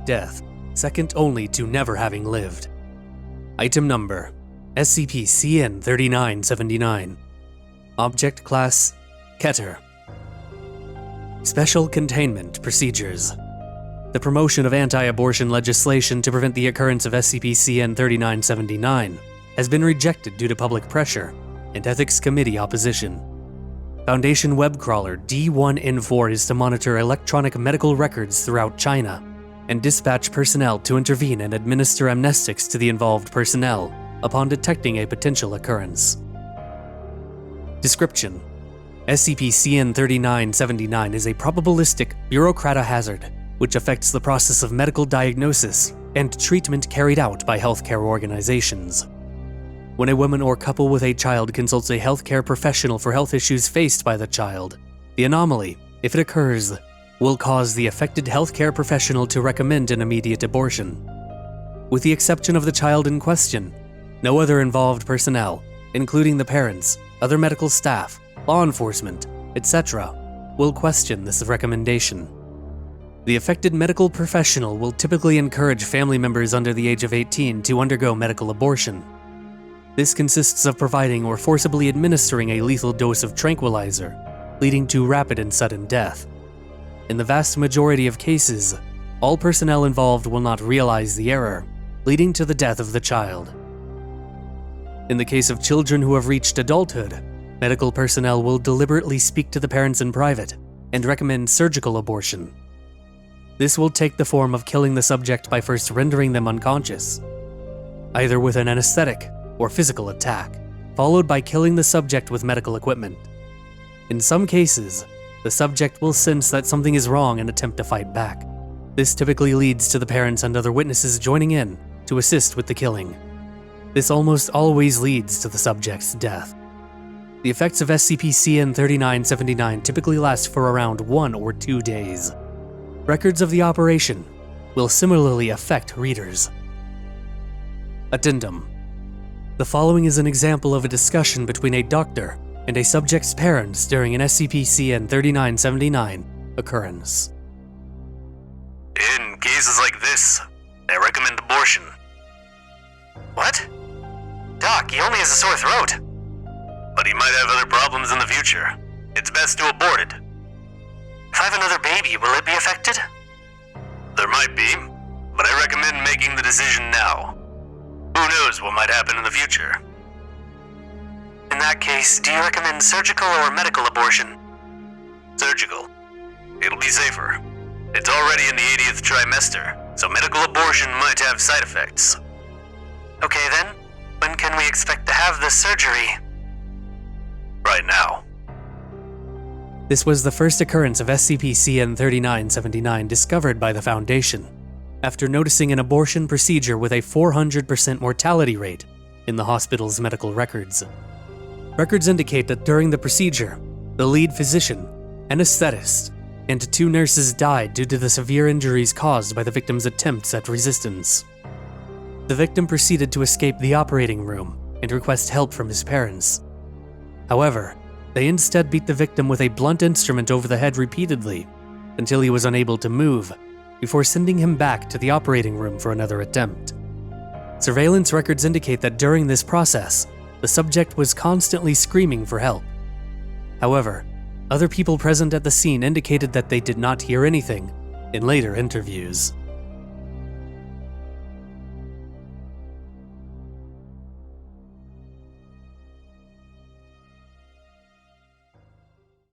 death, second only to never having lived. Item Number: SCP-CN-3979. Object Class: Keter. Special Containment Procedures. The promotion of anti-abortion legislation to prevent the occurrence of SCP-CN-3979 has been rejected due to public pressure and Ethics Committee opposition. Foundation web crawler D1N4 is to monitor electronic medical records throughout China and dispatch personnel to intervene and administer amnestics to the involved personnel upon detecting a potential occurrence. Description: SCP-CN-3979 is a probabilistic bureaucratohazard which affects the process of medical diagnosis and treatment carried out by healthcare organizations. When a woman or couple with a child consults a healthcare professional for health issues faced by the child, the anomaly, if it occurs, will cause the affected healthcare professional to recommend an immediate abortion. With the exception of the child in question, no other involved personnel, including the parents, other medical staff, law enforcement, etc., will question this recommendation. The affected medical professional will typically encourage family members under the age of 18 to undergo medical abortion. This consists of providing or forcibly administering a lethal dose of tranquilizer, leading to rapid and sudden death. In the vast majority of cases, all personnel involved will not realize the error, leading to the death of the child. In the case of children who have reached adulthood, medical personnel will deliberately speak to the parents in private and recommend surgical abortion. This will take the form of killing the subject by first rendering them unconscious, either with an anesthetic or physical attack, followed by killing the subject with medical equipment. In some cases, the subject will sense that something is wrong and attempt to fight back. This typically leads to the parents and other witnesses joining in to assist with the killing. This almost always leads to the subject's death. The effects of SCP-CN-3979 typically last for around 1 or 2 days. Records of the operation will similarly affect readers. Addendum. The following is an example of a discussion between a doctor and a subject's parents during an SCP-CN-3979 occurrence. In cases like this, I recommend abortion. What? Doc, he only has a sore throat. But he might have other problems in the future. It's best to abort it. If I have another baby, will it be affected? There might be, but I recommend making the decision now. Who knows what might happen in the future? In that case, do you recommend surgical or medical abortion? Surgical. It'll be safer. It's already in the 80th trimester, so medical abortion might have side effects. Okay then, when can we expect to have the surgery? Right now. This was the first occurrence of SCP-CN-3979 discovered by the Foundation, after noticing an abortion procedure with a 400% mortality rate in the hospital's medical records. Records indicate that during the procedure, the lead physician, anesthetist, and 2 nurses died due to the severe injuries caused by the victim's attempts at resistance. The victim proceeded to escape the operating room and request help from his parents. However, they instead beat the victim with a blunt instrument over the head repeatedly until he was unable to move, before sending him back to the operating room for another attempt. Surveillance records indicate that during this process, the subject was constantly screaming for help. However, other people present at the scene indicated that they did not hear anything in later interviews.